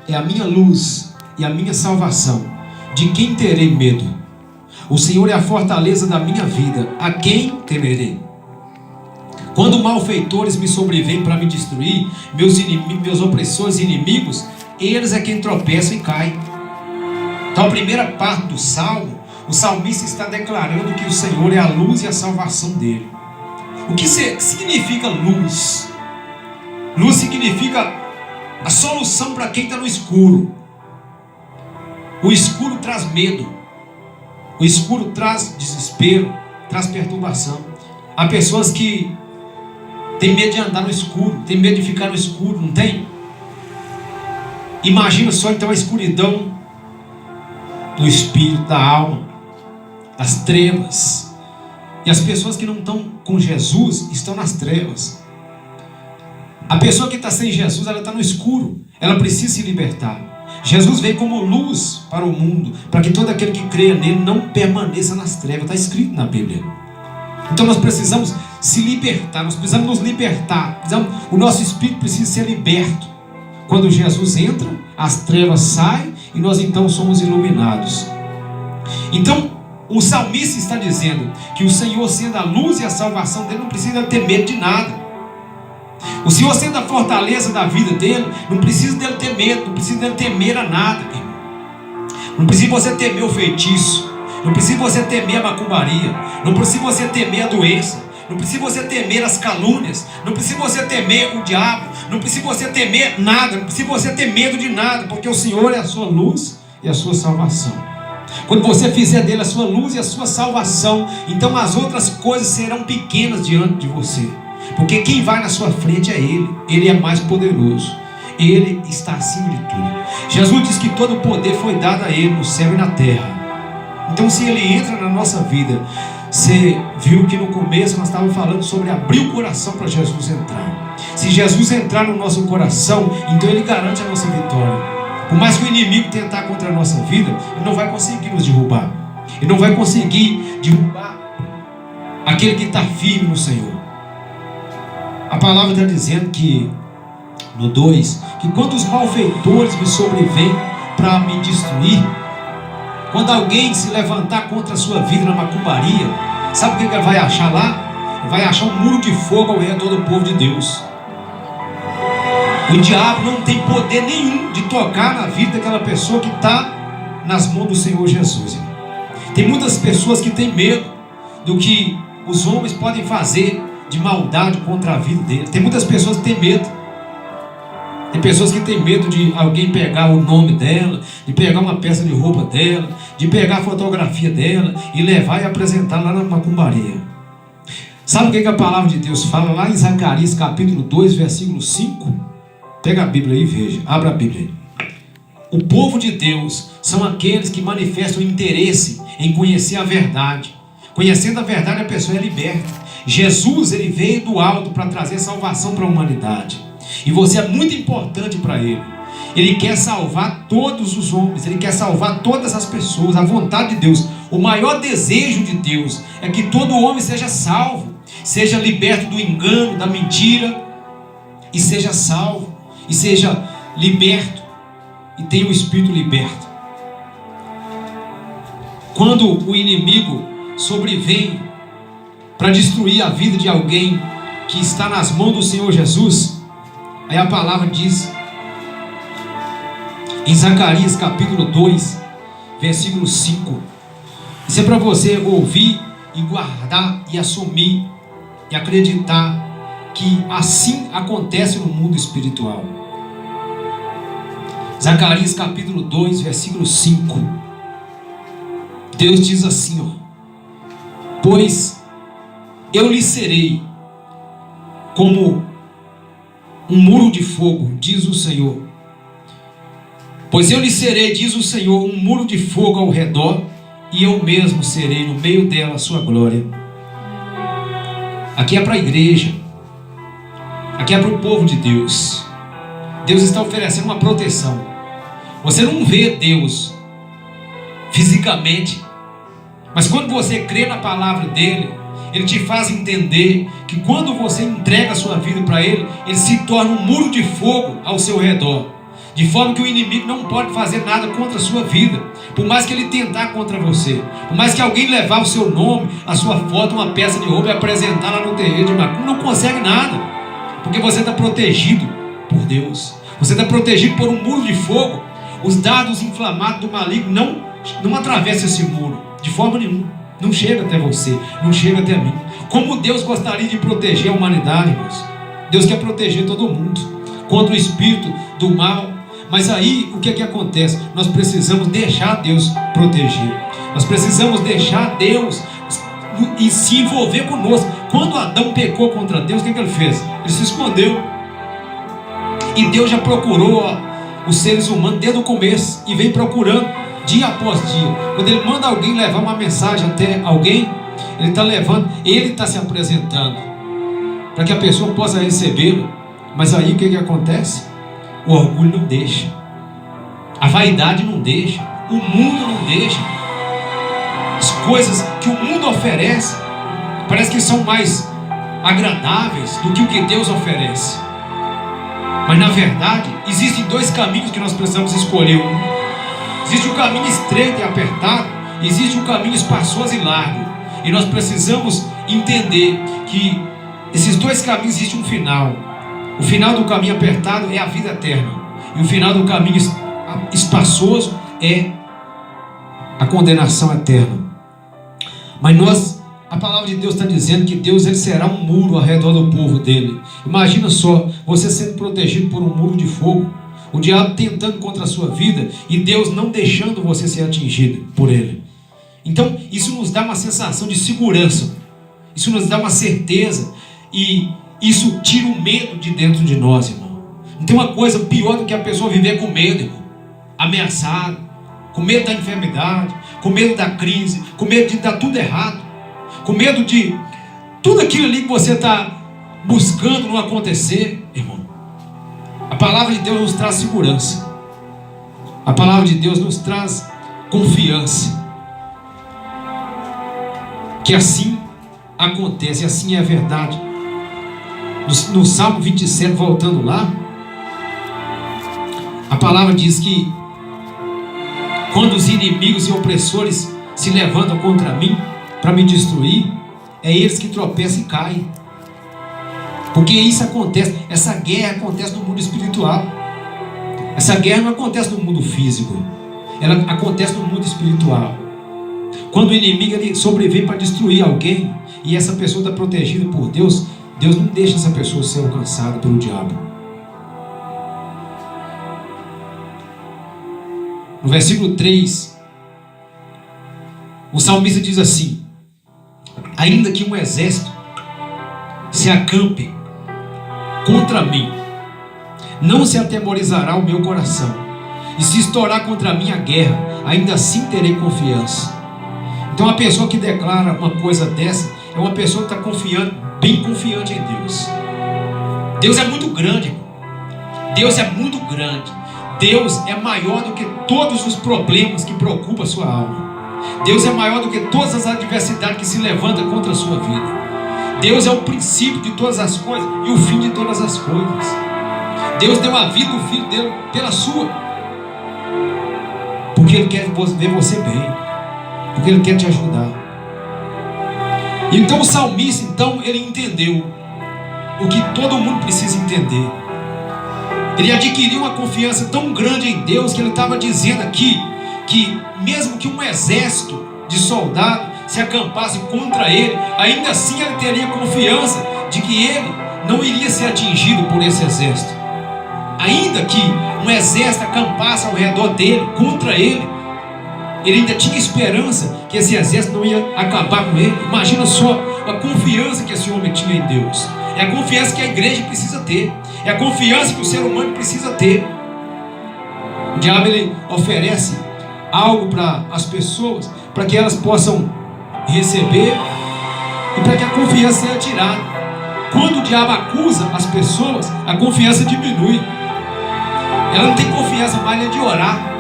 é a minha luz e a minha salvação. De quem terei medo? O Senhor é a fortaleza da minha vida. A quem temerei? Quando malfeitores me sobrevêm para me destruir, meus opressores e inimigos, eles é quem tropeçam e caem. Então a primeira parte do salmo, o salmista está declarando que o Senhor é a luz e a salvação dele. O que significa luz? Luz significa a solução para quem está no escuro. O escuro traz medo. O escuro traz desespero, traz perturbação. Há pessoas que têm medo de andar no escuro, têm medo de ficar no escuro, não tem? Imagina só então a escuridão do espírito, da alma, das trevas. E as pessoas que não estão com Jesus estão nas trevas. A pessoa que está sem Jesus, ela está no escuro. Ela precisa se libertar. Jesus veio como luz para o mundo, para que todo aquele que creia nele não permaneça nas trevas. Está escrito na Bíblia. Então nós precisamos se libertar. Nós precisamos nos libertar. O nosso espírito precisa ser liberto. Quando Jesus entra, as trevas saem e nós então somos iluminados. Então o salmista está dizendo que o Senhor, sendo a luz e a salvação dele, não precisa ter medo de nada. O Senhor, sendo a fortaleza da vida dele, não precisa dele ter medo, não precisa dele temer a nada, irmão. Não precisa você temer o feitiço, não precisa você temer a macumbaria, não precisa você temer a doença, não precisa você temer as calúnias, não precisa você temer o diabo, não precisa você temer nada, não precisa você ter medo de nada, porque o Senhor é a sua luz e a sua salvação. Quando você fizer dele a sua luz e a sua salvação, então as outras coisas serão pequenas diante de você. Porque quem vai na sua frente é Ele. Ele é mais poderoso. Ele está acima de tudo. Jesus diz que todo o poder foi dado a Ele no céu e na terra. Então se Ele entra na nossa vida, você viu que no começo nós estávamos falando sobre abrir o coração para Jesus entrar. Se Jesus entrar no nosso coração, então Ele garante a nossa vitória. Por mais que o inimigo tentar contra a nossa vida, ele não vai conseguir nos derrubar. Ele não vai conseguir derrubar aquele que está firme no Senhor. A palavra está dizendo que, no 2, que quando os malfeitores me sobrevêm para me destruir, quando alguém se levantar contra a sua vida na macumbaria, sabe o que ele vai achar lá? Ele vai achar um muro de fogo ao redor do povo de Deus. O diabo não tem poder nenhum de tocar na vida daquela pessoa que está nas mãos do Senhor Jesus. Tem muitas pessoas que têm medo do que os homens podem fazer de maldade contra a vida dele. Tem muitas pessoas que têm medo. Tem pessoas que têm medo de alguém pegar o nome dela, de pegar uma peça de roupa dela, de pegar a fotografia dela e levar e apresentar lá na macumbaria. Sabe o que a palavra de Deus fala lá em Zacarias capítulo 2, versículo 5? Pega a Bíblia aí e veja. Abra a Bíblia aí. O povo de Deus são aqueles que manifestam interesse em conhecer a verdade. Conhecendo a verdade, a pessoa é liberta. Jesus, ele veio do alto para trazer salvação para a humanidade. E você é muito importante para ele. Ele quer salvar todos os homens. Ele quer salvar todas as pessoas. A vontade de Deus, o maior desejo de Deus é que todo homem seja salvo, seja liberto do engano, da mentira, e seja salvo, e seja liberto, e tenha o espírito liberto. Quando o inimigo sobrevém para destruir a vida de alguém que está nas mãos do Senhor Jesus, aí a palavra diz em Zacarias capítulo 2, versículo 5, isso é para você ouvir e guardar e assumir e acreditar que assim acontece no mundo espiritual. Zacarias capítulo 2, versículo 5, Deus diz assim, pois eu lhe serei como um muro de fogo, diz o Senhor. Pois eu lhe serei, diz o Senhor, um muro de fogo ao redor, e eu mesmo serei no meio dela a sua glória. Aqui é para a igreja. Aqui é para o povo de Deus. Deus está oferecendo uma proteção. Você não vê Deus fisicamente, mas quando você crê na palavra dele, ele te faz entender que quando você entrega a sua vida para ele, ele se torna um muro de fogo ao seu redor. de forma que o inimigo não pode fazer nada contra a sua vida, por mais que ele tentar contra você, por mais que alguém levar o seu nome, a sua foto, uma peça de roubo e apresentar lá no terreiro de macumba, não consegue nada, porque você está protegido por Deus, você está protegido por um muro de fogo. Os dados inflamados do maligno não atravessam esse muro, de forma nenhuma, não chega até você, não chega até mim. Como Deus gostaria de proteger a humanidade, irmãos? Deus quer proteger todo mundo contra o espírito do mal. Mas aí o que é que acontece? Nós precisamos deixar Deus proteger. Nós precisamos deixar Deus e se envolver conosco. Quando Adão pecou contra Deus, o que ele fez? Ele se escondeu. E Deus já procurou os seres humanos desde o começo e vem procurando dia após dia. Quando ele manda alguém levar uma mensagem até alguém, ele está levando, ele está se apresentando para que a pessoa possa recebê-lo. Mas aí o que acontece? O orgulho não deixa, a vaidade não deixa, o mundo não deixa. As coisas que o mundo oferece parece que são mais agradáveis do que o que Deus oferece. Mas na verdade existem dois caminhos que nós precisamos escolher. Existe um caminho estreito e apertado, existe um caminho espaçoso e largo. E nós precisamos entender que esses dois caminhos existem um final. O final do caminho apertado é a vida eterna, e o final do caminho espaçoso é a condenação eterna. Mas a palavra de Deus está dizendo que Deus ele será um muro ao redor do povo dele. Imagina só, você sendo protegido por um muro de fogo, o diabo tentando contra a sua vida e Deus não deixando você ser atingido por ele. Então isso nos dá uma sensação de segurança, isso nos dá uma certeza, e isso tira o medo de dentro de nós, irmão. Não tem uma coisa pior do que a pessoa viver com medo, irmão. Ameaçado, com medo da enfermidade, com medo da crise, com medo de dar tudo errado, com medo de tudo aquilo ali que você está buscando não acontecer, irmão. A palavra de Deus nos traz segurança. A palavra de Deus nos traz confiança. Que assim acontece, assim é a verdade. No Salmo 27, voltando lá, a palavra diz que quando os inimigos e opressores se levantam contra mim para me destruir, é eles que tropeçam e caem. Porque isso acontece, essa guerra acontece no mundo espiritual. Essa guerra não acontece no mundo físico, ela acontece no mundo espiritual. Quando o inimigo ele sobrevive para destruir alguém e essa pessoa está protegida por Deus, Deus não deixa essa pessoa ser alcançada pelo diabo. No versículo 3, o salmista diz assim: ainda que um exército se acampe contra mim, não se atemorizará o meu coração, e se estourar contra mim a guerra, ainda assim terei confiança. Então a pessoa que declara uma coisa dessa é uma pessoa que está confiando, bem confiante em Deus. Deus é muito grande, irmão. Deus é muito grande. Deus é maior do que todos os problemas que preocupam a sua alma. Deus é maior do que todas as adversidades que se levantam contra a sua vida. Deus é o princípio de todas as coisas e o fim de todas as coisas. Deus deu a vida do Filho dele pela sua, porque Ele quer ver você bem, porque Ele quer te ajudar. Então o salmista, ele entendeu o que todo mundo precisa entender. Ele adquiriu uma confiança tão grande em Deus que ele estava dizendo aqui que mesmo que um exército de soldados se acampasse contra ele, ainda assim ele teria confiança de que ele não iria ser atingido por esse exército. Ainda que um exército acampasse ao redor dele, contra ele, ele ainda tinha esperança que esse exército não ia acabar com ele. Imagina só a confiança que esse homem tinha em Deus. É a confiança que a igreja precisa ter, é a confiança que o ser humano precisa ter. O diabo ele oferece algo para as pessoas, para que elas possam receber e para que a confiança seja tirada. Quando o diabo acusa as pessoas, a confiança diminui. Ela não tem confiança mais nem de orar.